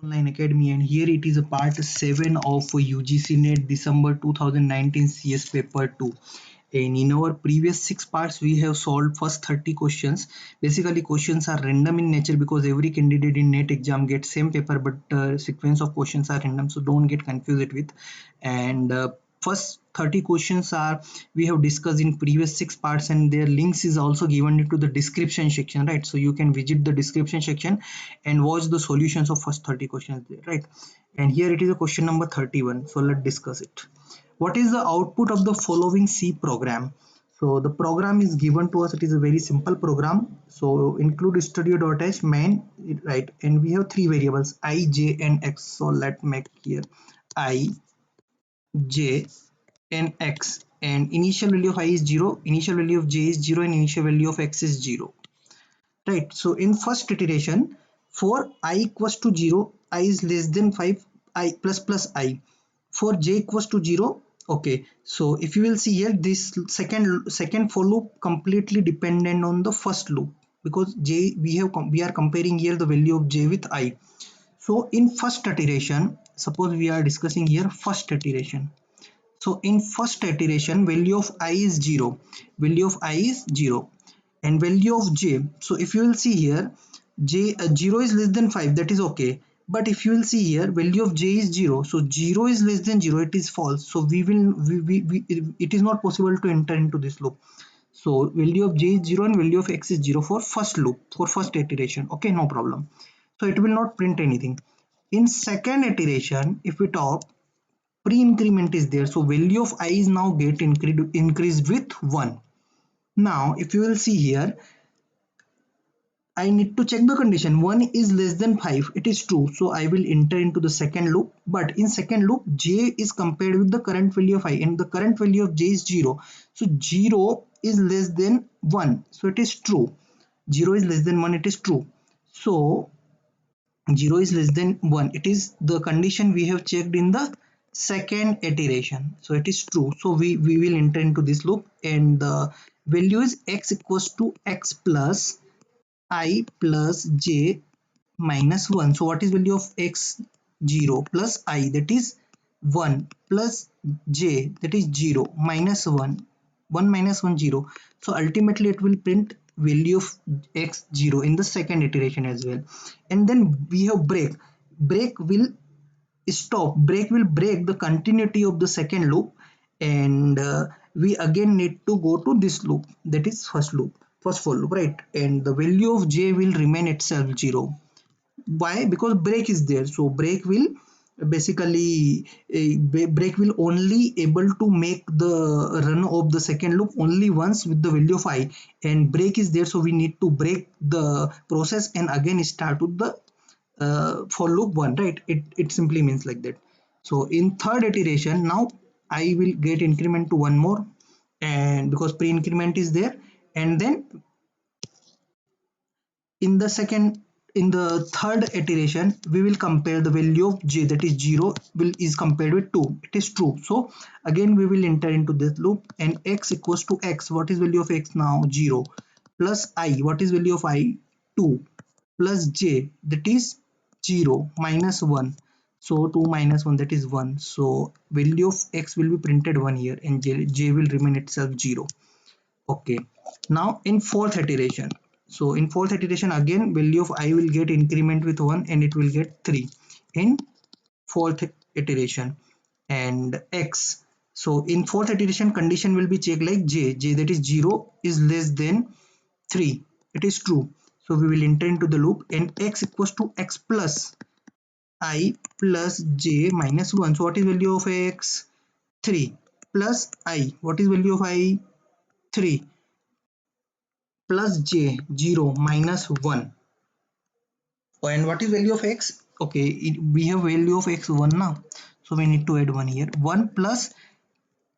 Online Academy, and here it is a part 7 of UGC NET December 2019 CS paper 2. And in our previous 6 parts we have solved first 30 questions. Basically questions are random in nature because every candidate in NET exam gets same paper, but sequence of questions are random, so don't get confused with. And first 30 questions are we have discussed in previous 6 parts, and their links is also given into the description section, right? So you can visit the description section and watch the solutions of first 30 questions there, right? And here it is a question number 31, so let's discuss it. What is the output of the following C program? So the program is given to us. It is a very simple program. So include studio.h main, right? And we have three variables I, j, and x. So let's make here I, j, and x. And initial value of I is 0, initial value of j is 0, and initial value of x is 0. Right. So in first iteration, for I equals to 0, I is less than 5, I plus I. For j equals to 0, okay. So if you will see here, this second for loop completely dependent on the first loop, because j we are comparing here the value of j with I. So in first iteration, suppose we are discussing here first iteration. So in first iteration, value of I is 0, value of I is 0, and value of j. So if you will see here, j 0 is less than 5, that is okay. But if you will see here, value of j is 0, so 0 is less than 0, it is false. So it is not possible to enter into this loop. So value of j is 0 and value of x is 0 for first loop, for first iteration. Okay, no problem. So it will not print anything. In second iteration, if we talk, pre-increment is there, so value of I is now get increased with 1. Now if you will see here, I need to check the condition. 1 is less than 5, it is true, so I will enter into the second loop. But in second loop, j is compared with the current value of I, and the current value of j is 0, so 0 is less than 1, so it is true. 0 is less than 1, it is true. So 0 is less than 1, it is the condition we have checked in the second iteration, so it is true. So we will enter into this loop, and the value is x equals to x plus I plus j minus 1. So what is value of x? 0 plus I, that is 1, plus j, that is 0, minus 1, 1 minus 1 0. So ultimately it will print value of x 0 in the second iteration as well. And then we have break will break will break the continuity of the second loop, and we again need to go to this loop, that is first loop, first for loop, right? And the value of j will remain itself 0. Why? Because break is there, so break will basically break will only able to make the run of the second loop only once with the value of I, and break is there, so we need to break the process and again start with the for loop 1, right? It simply means like that. So in third iteration, now I will get increment to one more, and because pre-increment is there, and then in the third iteration we will compare the value of j, that is 0 is compared with 2, it is true. So again we will enter into this loop, and x equals to x. What is value of x now? 0, plus I, what is value of I? 2, plus j, that is 0, minus 1. So 2 minus 1, that is 1. So value of x will be printed 1 here, and j will remain itself 0. Okay. Now in fourth iteration, so in fourth iteration again value of I will get increment with 1, and it will get 3 in fourth iteration. And x, so in fourth iteration condition will be checked like j, that is 0 is less than 3, it is true. So we will enter into the loop, and x equals to x plus I plus j minus 1. So what is value of x? 3, plus I, what is value of I? 3, plus j, 0, minus 1. And what is value of x? Okay, we have value of x 1 now, so we need to add 1 here. 1 plus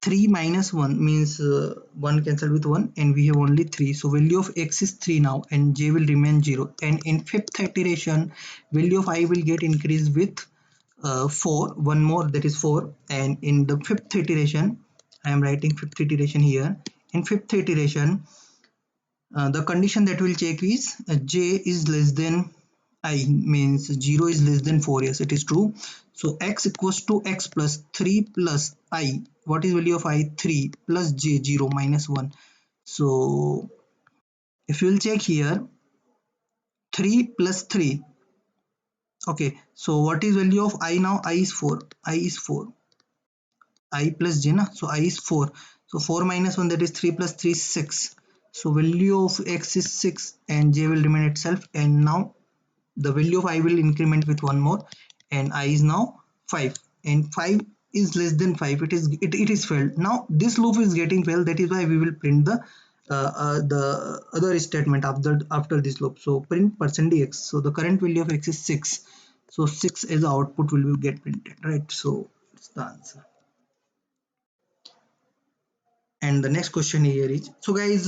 3 minus 1 means 1 cancelled with 1, and we have only 3. So value of x is 3 now, and j will remain 0. And in fifth iteration, value of I will get increased with 4, one more, that is 4. And in the fifth iteration, I am writing fifth iteration here. In fifth iteration, the condition that will check is j is less than I means 0 is less than 4, yes, it is true. So x equals to x plus 3 plus I. What is value of I? 3 plus j 0 minus 1. So if you will check here, 3 plus 3. Okay, so what is value of I now? I is 4. I is 4. I plus j na. So I is 4. So 4 minus 1, that is 3 plus 3 is 6. So value of x is 6 and j will remain itself, and now the value of I will increment with one more, and I is now 5, and 5 is less than 5. It is failed. Now this loop is getting failed. That is why we will print the other statement after this loop. So print percent x. So the current value of x is 6. So 6 as the output will get printed, right? So it's the answer. And the next question here is, so guys,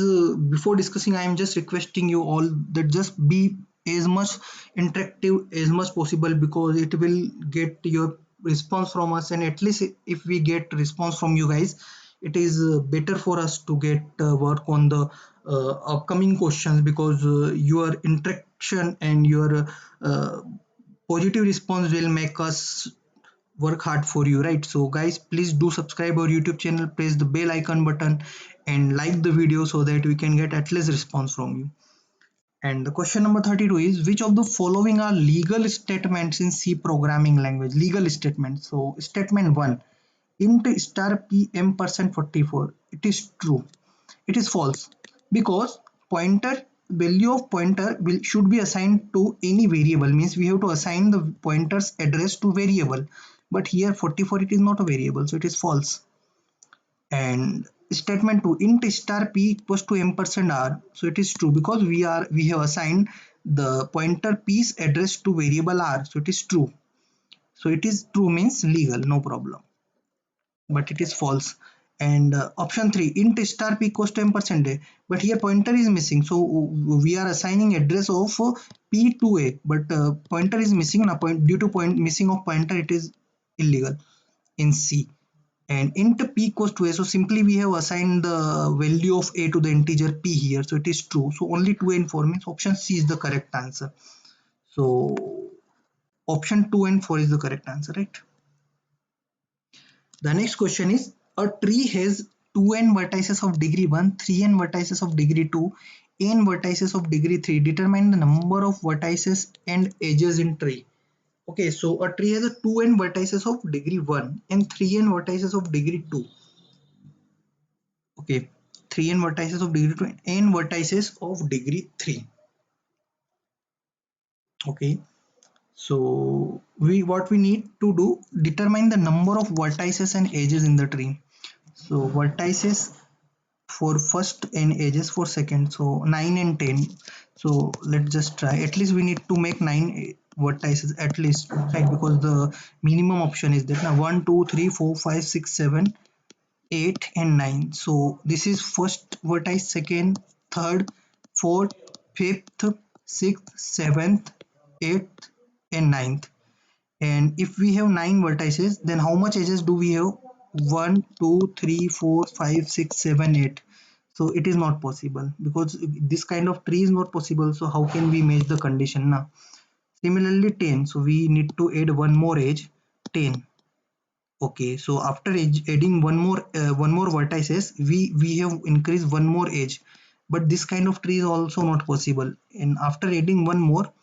before discussing, I am just requesting you all that just be as much interactive as much possible, because it will get your response from us, and at least if we get response from you guys, it is better for us to get work on the upcoming questions, because your interaction and your positive response will make us work hard for you, right? So guys, please do subscribe our YouTube channel, press the bell icon button, and like the video so that we can get at least response from you. And the question number 32 is, which of the following are legal statements in C programming language? Legal statements. So statement 1, int star p m percent 44. It is true. It is false, because pointer value of pointer should be assigned to any variable, means we have to assign the pointer's address to variable, but here 44, it is not a variable, so it is false. And statement 2, int star p equals to m percent r. So it is true, because we have assigned the pointer p's address to variable r, so it is true. So it is true means legal, no problem, but it is false. And option 3, int star p equals to m%, but here pointer is missing, so we are assigning address of p to a, but pointer is missing. Now due to point missing of pointer, it is illegal in C. And int p equals to a, so simply we have assigned the value of a to the integer p here, so it is true. So only 2 and 4 means option C is the correct answer. So option 2 and 4 is the correct answer, right? The next question is, a tree has 2n vertices of degree 1, 3n vertices of degree 2, n vertices of degree 3. Determine the number of vertices and edges in tree. Okay, so a tree has a 2n vertices of degree 1 and 3n vertices of degree 2. Okay, 3n vertices of degree 2 and n vertices of degree 3. Okay, so what we need to do, determine the number of vertices and edges in the tree. So vertices for first and edges for second, so 9 and 10. So let's just try, at least we need to make 9 vertices at least, right? Because the minimum option is that now 1 2 3 4 5 6 7 8 and 9. So this is first vertex, second, third, fourth, fifth, sixth, seventh, eighth and ninth. And if we have 9 vertices, then how much edges do we have? 1 2 3 4 5 6 7 8. So it is not possible, because this kind of tree is not possible. So how can we match the condition now? Similarly 10, so we need to add one more edge, 10. Okay, so after adding one more vertices, we have increased one more edge, but this kind of tree is also not possible. And after adding one more,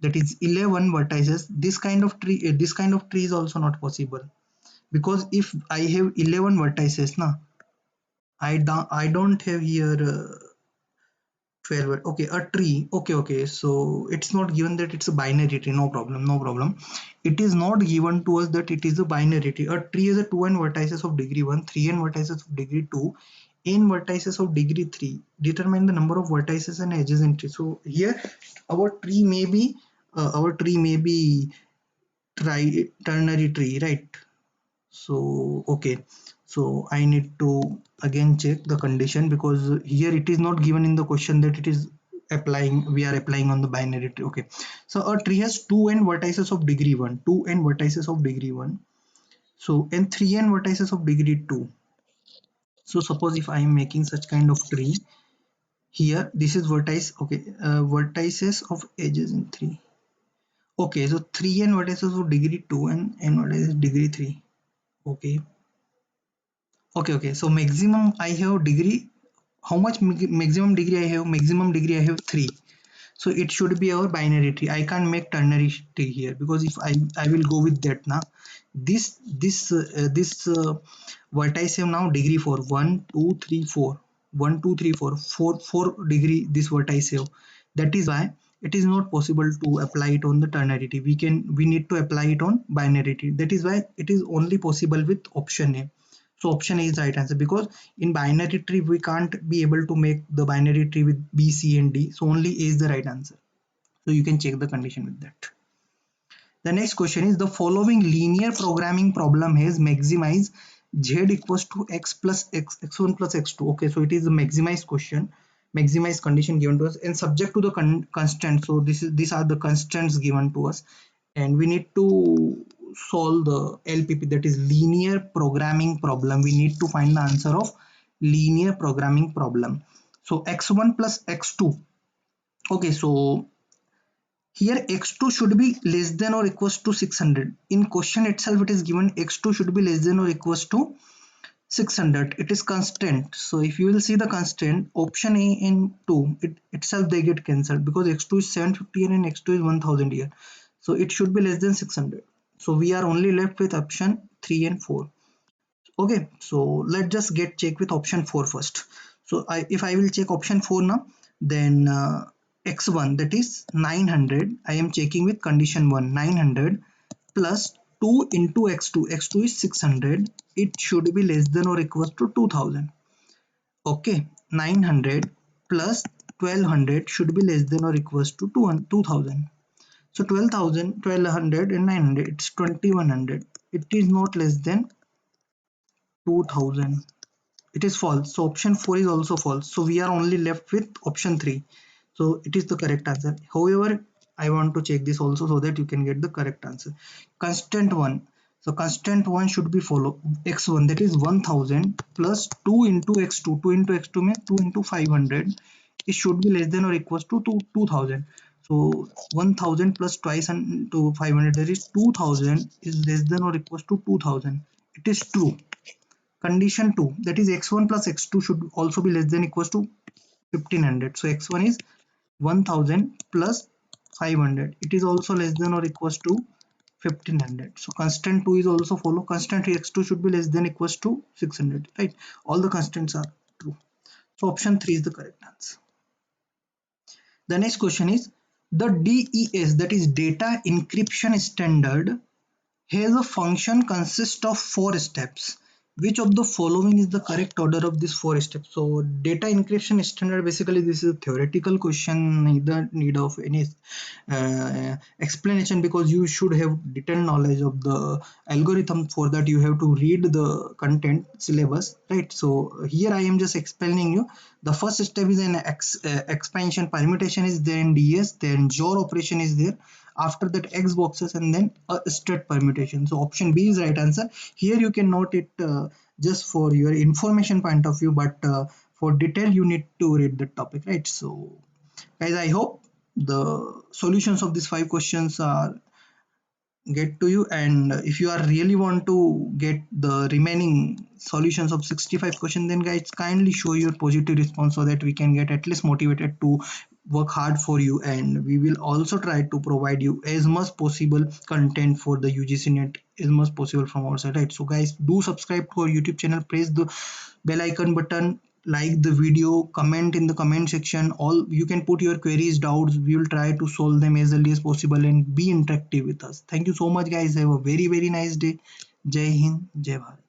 that is 11 vertices, this kind of tree is also not possible, because if I have 11 vertices now, I don't have here 12. Okay, a tree. Okay, so it's not given that it's a binary tree. No problem, no problem. It is not given to us that it is a binary tree. A tree is a 2n vertices of degree 1, 3n vertices of degree 2, n vertices of degree 3. Determine the number of vertices and edges in tree. So here our tree may be ternary tree, right? So okay, so I need to again check the condition, because here it is not given in the question that it is we are applying on the binary tree. Okay, so a tree has 2n vertices of degree 1, 2n vertices of degree 1, so and 3n vertices of degree 2. So suppose if I am making such kind of tree, here this is vertice. Okay, vertices of edges in 3. Okay, so 3 n vertices for degree 2 and n vertices degree 3. Okay. Okay. So maximum I have degree. How much maximum degree I have? Maximum degree I have 3. So it should be our binary tree. I can't make ternary tree here, because if I will go with that now, this vertex have now degree 4, 1 2 3 4, 1 2 3 4, 4 degree this vertex have. That is why it is not possible to apply it on the ternary tree. We need to apply it on binary tree. That is why it is only possible with option A. So option A is the right answer, because in binary tree we can't be able to make the binary tree with B, C and D. So only A is the right answer. So you can check the condition with that. The next question is, the following linear programming problem has maximize z equals to x plus x1 plus x2. Okay, so it is a maximize question, maximize condition given to us and subject to the constraint. So these are the constraints given to us, and we need to solve the LPP, that is linear programming problem. We need to find the answer of linear programming problem. So x1 plus x2. Okay, so here x2 should be less than or equals to 600. In question itself it is given x2 should be less than or equals to 600. It is constant. So if you will see the constant, option A and 2, it itself they get cancelled, because x2 is 750 here and x2 is 1000 here. So it should be less than 600. So we are only left with option 3 and 4. Okay, so let's just get check with option 4 first. So if I will check option 4 now, then x1, that is 900, I am checking with condition 1, 900 plus 2 into x2, x2 is 600, it should be less than or equals to 2000. Okay, 900 plus 1200 should be less than or equals to 2000. So 12,000, 1200 and 900, it's 2100. It is not less than 2000. It is false. So option 4 is also false. So we are only left with option 3. So it is the correct answer. However, I want to check this also so that you can get the correct answer. Constant 1. So constant 1 should be follow x1, that is 1000 plus 2 into x2. 2 into x2 means 2 into 500. It should be less than or equals to 2000. So 1000 plus twice and to 500, that is 2000 is less than or equals to 2000. It is true. Condition 2, that is x1 plus x2 should also be less than equals to 1500. So x1 is 1000 plus 500, it is also less than or equals to 1500. So constant 2 is also follow. Constant x2 should be less than equals to 600, right? All the constants are true. So option 3 is the correct answer. The next question is, the DES, that is data encryption standard, has a function consist of 4 steps. Which of the following is the correct order of these 4 steps? So data encryption standard, basically this is a theoretical question, neither need of any explanation, because you should have detailed knowledge of the algorithm. For that you have to read the content syllabus, right? So here I am just explaining you. The first step is an expansion, permutation is there in DS, then XOR operation is there, after that X boxes, and then a straight permutation. So option B is right answer. Here you can note it just for your information point of view, but for detail you need to read the topic, right? So guys, I hope the solutions of these 5 questions are get to you, and if you are really want to get the remaining solutions of 65 questions, then guys kindly show your positive response so that we can get at least motivated to work hard for you, and we will also try to provide you as much possible content for the UGC net as much possible from our side, right? So guys, do subscribe to our YouTube channel, press the bell icon button, like the video, comment in the comment section. All you can put your queries, doubts, we will try to solve them as early as possible and be interactive with us. Thank you so much guys, have a very nice day. Jai Hind, Jai Bharat.